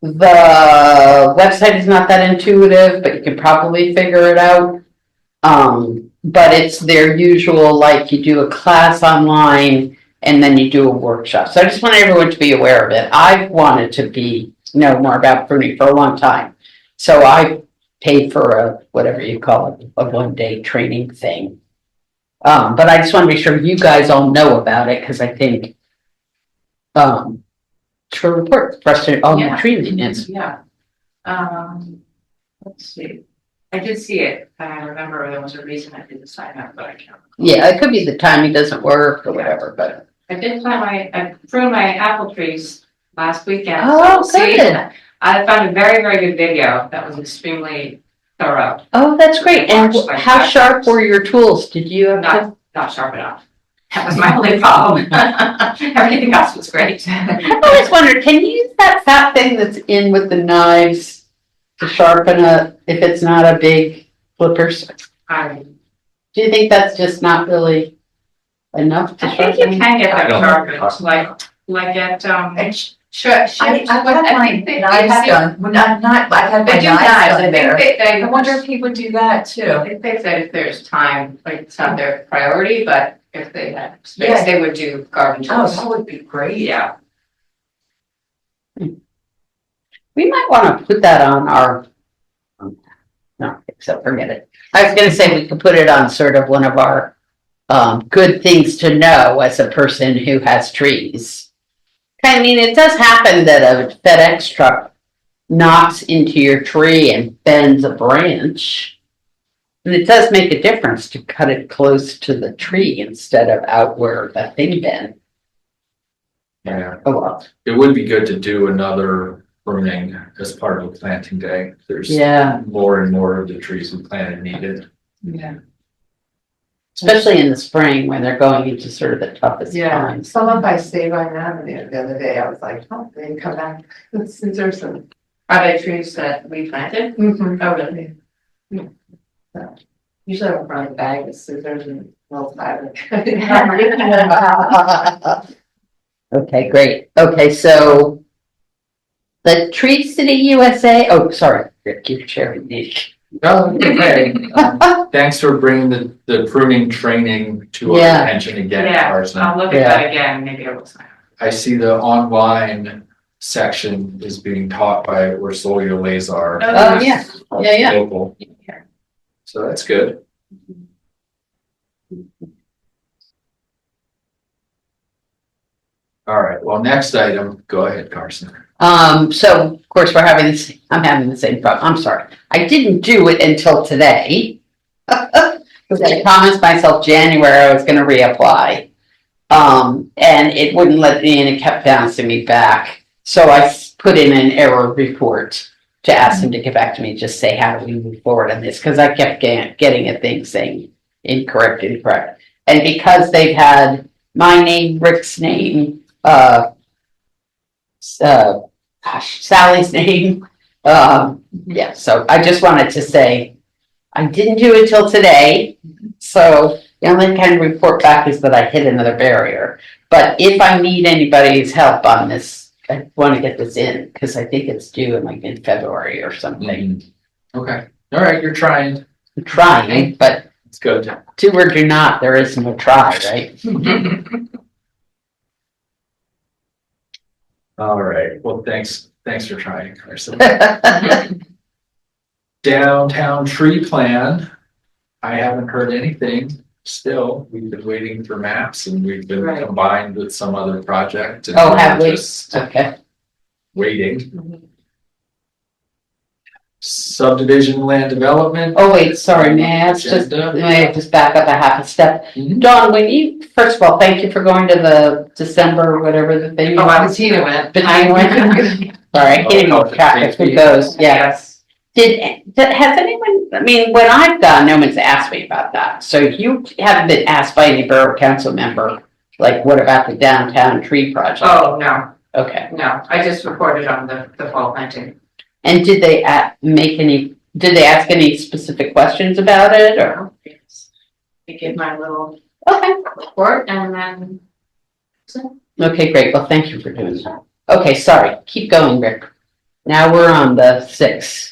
website is not that intuitive, but you can probably figure it out. But it's their usual, like you do a class online and then you do a workshop. So I just want everyone to be aware of it. I've wanted to know more about pruning for a long time. So I paid for a, whatever you call it, a 1-day training thing. But I just want to make sure you guys all know about it because I think it's really important for us to all know Yeah. tree maintenance. Yeah. Let's see. I did see it, and I remember there was a reason I didn't sign up, but I can't. Yeah, it could be the timing doesn't work or whatever, but. I did I pruned my apple trees last weekend. Oh, so see, good. I found a very, very good video that was extremely thorough, Oh, that's great. And Watch, like, how that. sharp were your tools? Did you have to? not sharp enough. That was my only problem. Everything else was great. I always wondered, can you use that fat thing that's in with the knives to sharpen if it's not a big flippers? I Do you think that's just not really enough to think you sharpen? can get I that don't sharpened, like at, I've had my knives done, well, I've had my They do knives knives, I done think there. they I wonder if he would do that too. If they said if there's time, like it's not their priority, but if they had Yeah. space, they would do garden Oh, tools. that would be great. Yeah, We might want to put that on our, no, except forget it. I was gonna say we could put it on sort of one of our good things to know as a person who has trees. I mean, it does happen that a FedEx truck knocks into your tree and bends a branch. And it does make a difference to cut it close to the tree instead of out where the thing been. Yeah, Oh, well, it would be good to do another pruning as part of planting day. There's yeah, more and more of the trees we planted needed. Yeah. especially in the spring when they're going into sort of the toughest Yeah, times. some up by Sabine Avenue the other day, I was like, oh, they come back, this is some. Are they trees that we planted? Mhm. Oh, really? Usually I'm running a bag of scissors and little fiber. Okay, great. Okay, so the Tree City USA, oh, sorry, Rick, you're sharing these. No, okay. Thanks for bringing the pruning training to our Yeah. attention again, Yeah, Carson. I'll look at that again, maybe I will sign. I see the online section is being taught by Ursulia Lazar. Oh, yeah. Yeah, yeah. Local. So that's good. All right, well, next item, go ahead, Carson. So of course, I'm having the same problem. I'm sorry. I didn't do it until today. Because I promised myself January I was gonna reapply. And it wouldn't let me in, it kept bouncing me back. So I put in an error report to ask them to get back to me, just say, how do we move forward on this? Because I kept getting a thing saying incorrect. And because they've had my name, Rick's name, Sally's name. Yeah, so I just wanted to say, I didn't do it till today. So the only kind of report back is that I hit another barrier. But if I need anybody's help on this, I want to get this in because I think it's due in February or something. Okay, all right, you're trying. I'm trying, but It's good. do or do not, there is no try, right? All right, well, thanks for trying, Carson. Downtown tree plan. I haven't heard anything still. We've been waiting for maps and we've been Right. combined with some other project. and Oh, have we're we? just Okay. Waiting. Subdivision land development. Oh, wait, sorry, may I ask just, Agenda. may I just back up a half a step? Mhm. Dawn, first of all, thank you for going to the December, whatever the thing. Oh, Bettina went. Bettina went? Sorry, I can't even keep track of who goes, yeah. Has anyone, I mean, when I've gone, no one's asked me about that. So you haven't been asked by any borough council member, like, what about the downtown tree project? Oh, no, Okay, no, I just reported on the fall planting. and did they did they ask any specific questions about it, or? I give my little Okay. report and then. Okay, great. Well, thank you for doing that. Okay, sorry. Keep going, Rick. Now we're on the 6th.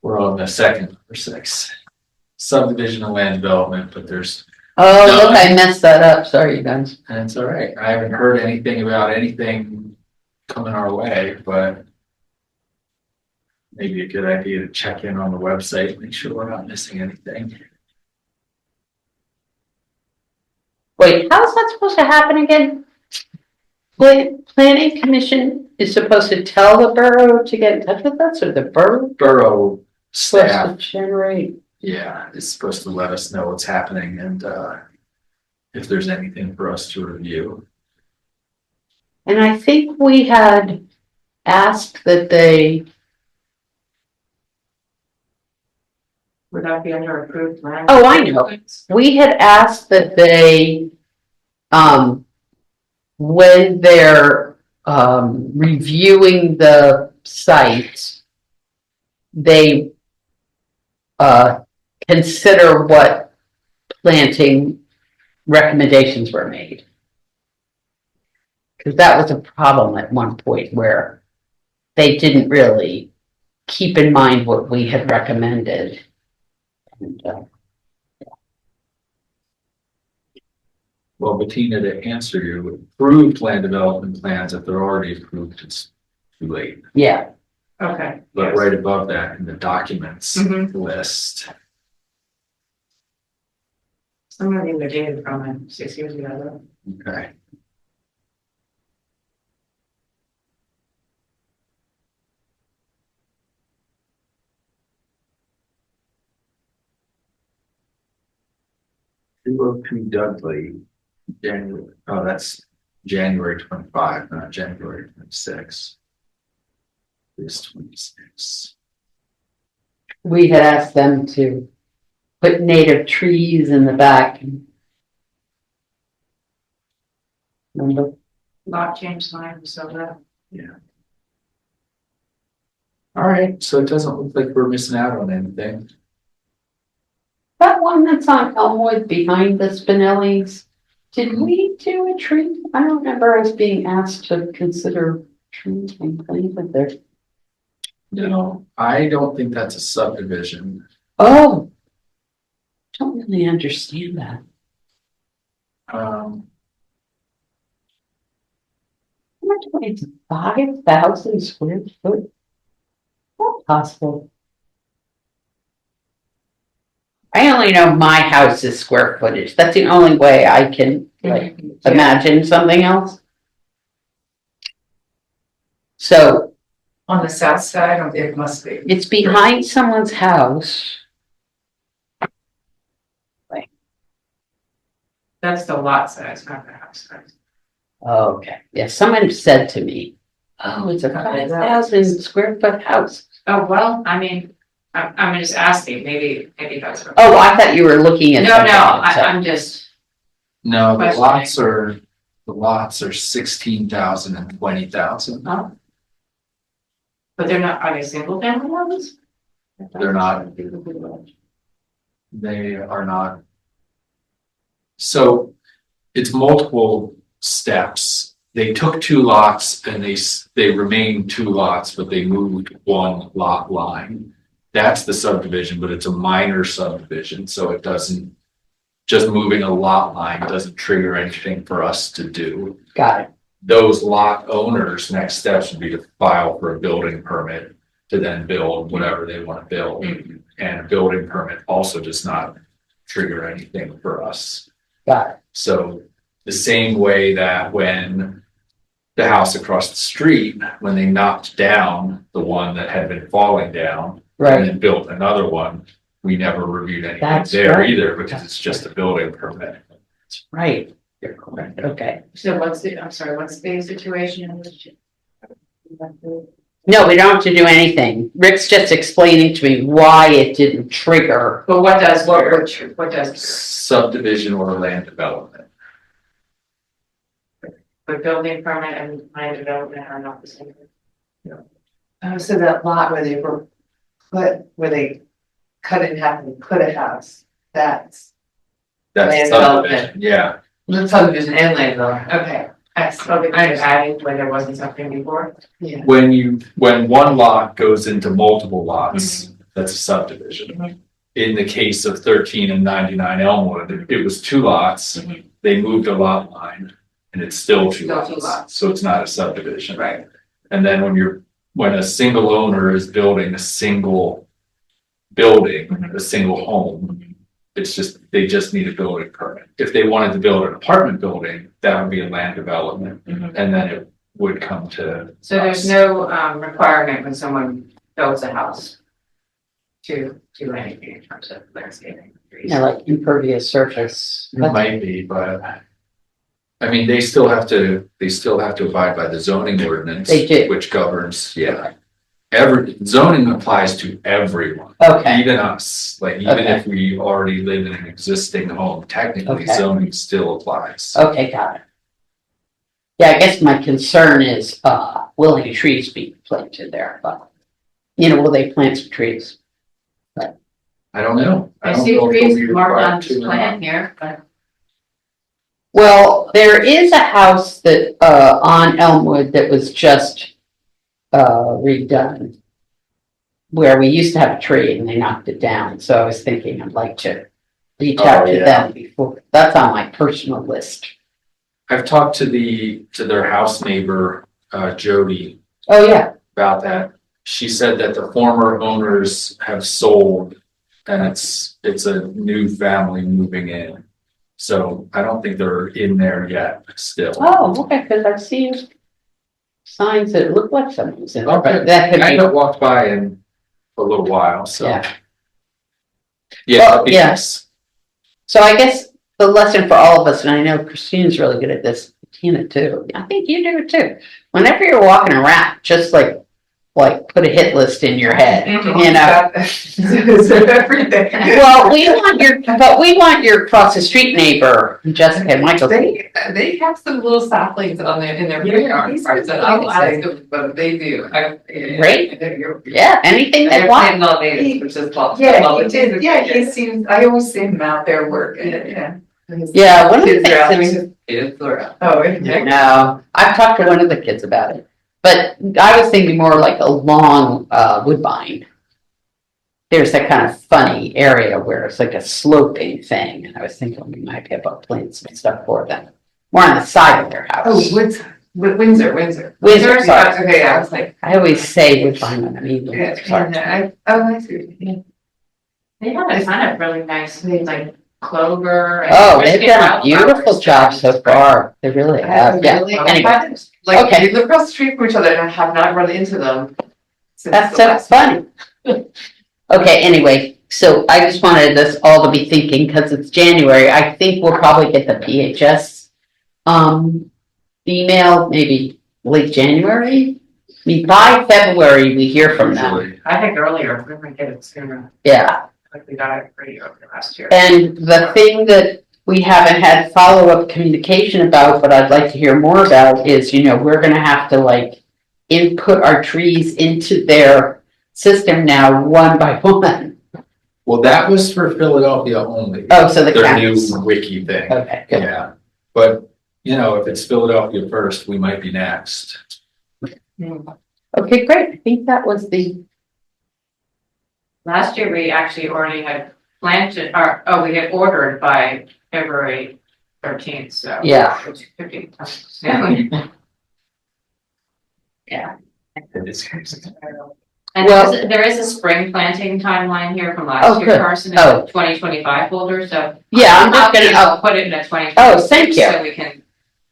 We're on the second or sixth. Subdivision and land development, but there's, Oh, No. look, I messed that up. Sorry, you guys. and it's all right. I haven't heard anything about anything coming our way, but maybe a good idea to check in on the website, make sure we're not missing anything. Wait, how's that supposed to happen again? Planning commission is supposed to tell the borough to get in touch with us, or the borough Borough supposed staff, to generate? yeah, is supposed to let us know what's happening and, if there's anything for us to review. And I think we had asked that they, Would that be under approved land? Oh, I know. we had asked that they, when they're, reviewing the site, they, consider what planting recommendations were made. Because that was a problem at one point where they didn't really keep in mind what we had recommended. And, Well, Bettina, to answer you, approved land development plans, if they're already approved, it's too late. yeah, Okay. But yes. right above that in the documents Mhm. list, Some of them are dated from 6 years ago. okay. 202 Dudley, January, oh, that's January 25, not January 26. It's 26. We had asked them to put native trees in the back. Remember? Lot change line, so that. All right, so it doesn't look like we're missing out on anything. That one that's on Elmwood behind the Spinellis, did we do a tree? I don't remember us being asked to consider trees and planted there. No, I don't think that's a subdivision. Oh. Don't really understand that. Um, How much money is 5,000 square foot? Not possible. I only know my house's square footage. That's the only way I can like imagine something else. So On the south side, it must be. it's behind someone's house. That's the lot size, not the house size. Oh, okay. Yeah, someone said to me, oh, it's a 5,000 square foot house. Oh, well, I mean, I'm just asking, maybe that's. what- Oh, I thought you were looking at. No, something, so- I'm just, no, the Questioning. lots are 16,000 and 20,000. oh. But they're not, are they single family homes? They're not. They are not. So it's multiple steps. They took 2 lots and they remained 2 lots, but they moved 1 lot line. That's the subdivision, but it's a minor subdivision, so it doesn't, just moving a lot line doesn't trigger anything for us to do. Got it. Those lot owners, next steps would be to file for a building permit to then build whatever they want to build. And a building permit also does not trigger anything for us. Got it. So the same way that when the house across the street, when they knocked down the one that had been falling down and Right. then built another one, we never reviewed anything That's there right. either because it's just a building permit. That's right. You're correct. Okay. So what's the situation in which? No, we don't have to do anything. Rick's just explaining to me why it didn't trigger. But what does, what does, Subdivision or land development. the building permit and land development are not the same? So that lot where they cut it in half and put a house, that's. That's Land subdivision, yeah. The subdivision and land development. Okay, I added where there wasn't something before. Yeah. When one lot goes into multiple lots, that's a subdivision. Mhm. In the case of 13 and 99 Elmwood, it was 2 lots, Mhm. they moved a lot line, and it's still 2 Still 2 lots, lots. so it's not a subdivision. Right. And then when a single owner is building a single building, Mhm. a single home, it's just, they just need a building permit. If they wanted to build an apartment building, that would be a land development, Mhm. and then it would come to. So there's no requirement when someone builds a house to do anything in terms of landscaping. trees. You know, like impervious surface. It might be, but I mean, they still have to abide by the zoning ordinance. They do. Which governs, yeah. Zoning applies to everyone, Okay. even us, like even Okay. if we already live in an existing home, technically Okay. zoning still applies. Okay, got it. Yeah, I guess my concern is, will any trees be planted there? But, you know, will they plant some trees? I don't know. I don't see know if trees they'll be marked required on to this or not. plan here, but. Well, there is a house that, on Elmwood that was just, redone. Where we used to have a tree and they knocked it down, so I was thinking I'd like to reach out Oh, to yeah. them before, that's on my personal list. I've talked to their house neighbor, Jody, Oh, yeah, about that. She said that the former owners have sold and it's a new family moving in. So I don't think they're in there yet, still. oh, okay, cause I've seen signs that look like someone's in there, Okay. but that could I be, haven't walked by in a little while, so. yeah. Yeah, Well, that'd be yeah. nice. So I guess the lesson for all of us, and I know Christine's really good at this, Tina too. I think you do it too. Whenever you're walking around, just like put a hit list in your head, you know? Everything. Well, we want your across the street neighbor, Jessica and Michael. They have some little saplings on their, in their yard, parts that I would say, but they do. Great. Yeah, anything they They're want. planting elevators, which is well. Yeah, he did, yeah, he seems, I always see him out there working, yeah. Yeah, one of the Kids are out, things I mean, It's around. Oh, yeah. No, I've talked to one of the kids about it, but I was thinking more like a long woodbine. There's that kind of funny area where it's like a sloping thing, and I was thinking we might be able to plant some stuff for them, more on the side of their Oh, house. Windsor. Windsor, sorry. Okay, I was like. I always say woodbine when I mean Yeah, Windsor, sorry. I see. They have a ton of really nice things like clover. and Oh, they've Michigan done a beautiful wildflowers. job so far. They really have. Yeah. Really? Anyway, Like, Okay. we live across the street from each other and I have not run into them. since that's the so last funny. Okay, anyway, so I just wanted us all to be thinking, because it's January, I think we'll probably get the PHS email, maybe late January. I mean, by February, we hear from them. Usually. I think earlier, we're gonna get it sooner, Yeah, like we got it pretty early last year. and the thing that we haven't had follow-up communication about, but I'd like to hear more about is, we're gonna have to input our trees into their system now, one by one. Well, that was for Philadelphia only. Oh, so the Their new counties. wiki thing, Okay, good. yeah. But, if it's Philadelphia first, we might be next. Okay, great. I think that was the, Last year, we actually already had planted, we had ordered by February 13th, so. Yeah. Which could be tough. Yeah. And Well- there is a spring planting timeline here from Oh, last year, good. Carson, Oh. in 2025 folder, so. yeah, I'm just I'll gonna, put it in a 20. Oh, thank you. So we can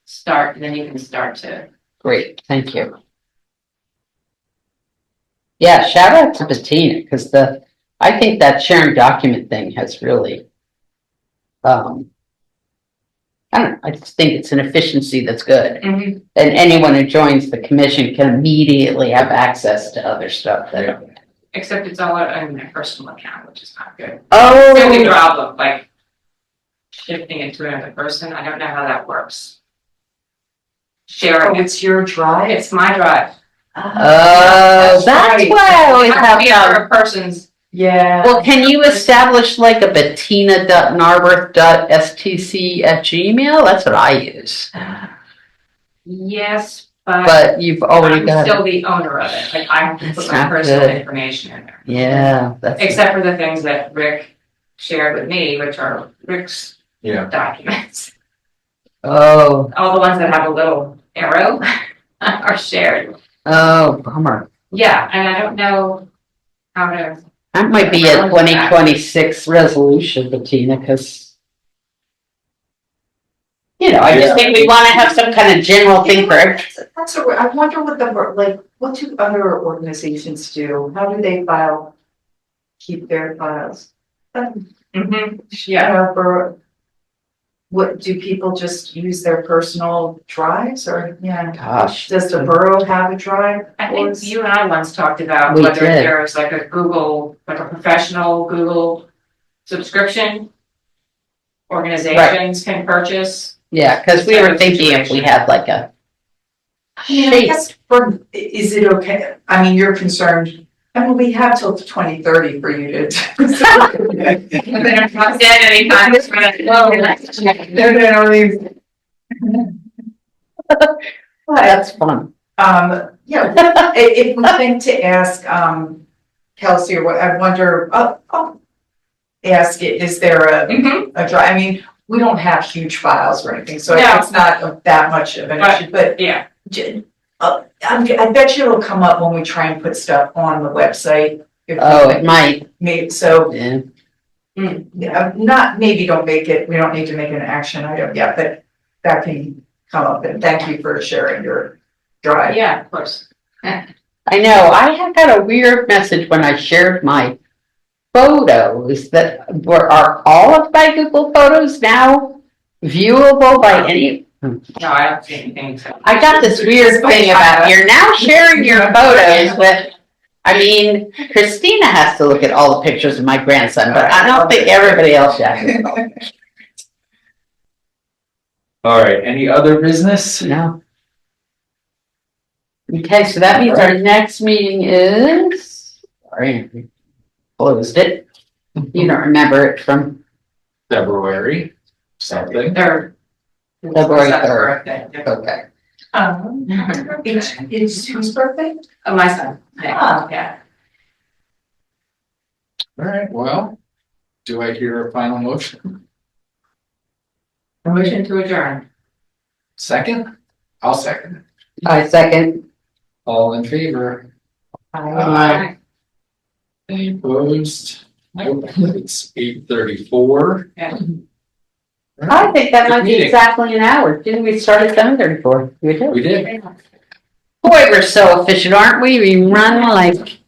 start, and then you can start to. great, thank you. Yeah, shout out to Bettina, because I think that sharing document thing has really, I don't know, I just think it's an efficiency that's good. And anyone who joins the commission can immediately have access to other stuff that. Except it's all in my personal account, which is not good. The only Oh, problem, like shifting it to another person, I don't know how that works. Sharing, It's your drive? it's my drive. that's right. why I always It has to have be to. another person's. Yeah. Well, can you establish like a bettina.narberth.stc@gmail? That's what I use, Yes, but but you've already I'm got still it. the owner of it. Like I have to That's put my not personal good. information in there. Yeah, that's. Except for the things that Rick shared with me, which are Rick's Yeah, documents. Oh, All the ones that have a little arrow are shared. oh, bummer. Yeah, and I don't know how to. That might be a 2026 resolution, Bettina, because, I just think we want to have some kind of general thing for everything. That's I wonder what do other organizations do? How do they keep their files? Yeah, What, do people just use their personal drives or, Gosh. does the borough have a drive? I think you and I once talked about We whether did. there's like a Google, like a professional Google subscription organizations can purchase. Yeah, because we were thinking if we had like a. I guess is it okay? I mean, you're concerned, we have till 2030 for you to. And then I'm not dead anytime. It's really- well, let's check. That's fun. If we think to ask, Kelsey or what, I wonder, I'll ask it, is there Mhm. a drive? I mean, we don't have huge files or anything, so No. it's not that much of an issue, but Yeah, I bet you it'll come up when we try and put stuff on the website. if we Oh, it think- might. So, Yeah. maybe don't make it, we don't need to make an action item yet, but that can come up, and thank you for sharing your drive. yeah, of course. I know, I had got a weird message when I shared my photos that are all of my Google photos now viewable by any, No, I don't see anything, so. I got this weird thing about you're now sharing your photos with, I mean, Christina has to look at all the pictures of my grandson, but I don't think everybody else has. All right, any other business? No. Okay, so that means our next meeting is, sorry, closed it. You don't remember it from February, something. Third. February That's 3rd. birthday. Okay. It's whose birthday? Oh, my son. Ah. Yeah. All right, well, do I hear a final motion? A motion to adjourn. Second? I'll second it. I second. All in favor? Aye. Any opposed? Nope, it's 8:34. I think that might be Meeting. exactly an hour. Didn't we start at 7:34? We did. We did. Boy, we're so efficient, aren't we? We run like,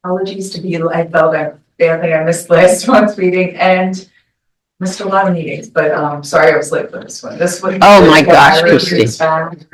Apologies to be, I felt I badly, I missed last month's meeting and missed a lot of meetings, but, sorry I was late for this one. This one. Oh my gosh, I really Christine. found